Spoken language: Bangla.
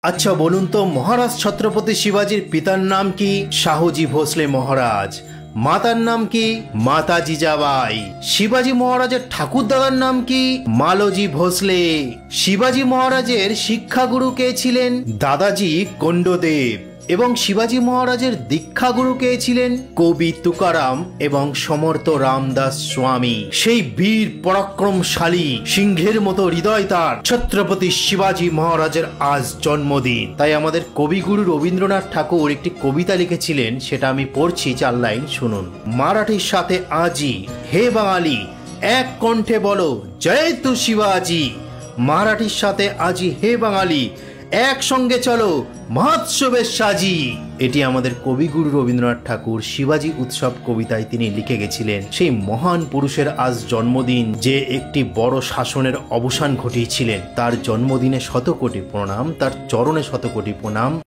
আচ্ছা বলুন তো, মহারাজ ছত্রপতি শিবাজির পিতার নাম কি? শাহুজি ভোসলে মহারাজ। মাতার নাম কি? মাতা জিজাবাই। শিবাজি মহারাজের ঠাকুরদাদার নাম কি? মালোজি ভোসলে। শিবাজি মহারাজের শিক্ষাগুরু কে ছিলেন? দাদাজি কোন্ডদেব। এবং শিবাজি মহারাজের দীক্ষাগুরু কে ছিলেন? কবি তুকারাম এবং সমর্থ রামদাস স্বামী। সেই বীর পরাক্রমশালী সিংহের মতো হৃদয় তার ছত্রপতি শিবাজি মহারাজের আজ জন্মদিন। তাই আমাদের কবিগুরু রবীন্দ্রনাথ ঠাকুর একটি কবিতা লিখেছিলেন, সেটা আমি পড়ছি, 4 লাইন শুনুন। মারাঠির সাথে আজি, হে বাঙালি এক কণ্ঠে বলো জয় তু শিবাজি। মারাঠির সাথে আজি হে বাঙালি একসঙ্গে চলো মহোৎসবের সাজি। এটি আমাদের কবিগুরু রবীন্দ্রনাথ ঠাকুর শিবাজি উৎসব কবিতায় তিনি লিখে গেছিলেন। সেই মহান পুরুষের আজ জন্মদিন, যে একটি বড় শাসনের অবসান ঘটিয়েছিলেন। তার জন্মদিনে শতকোটি প্রণাম, তার চরণে শতকোটি প্রণাম।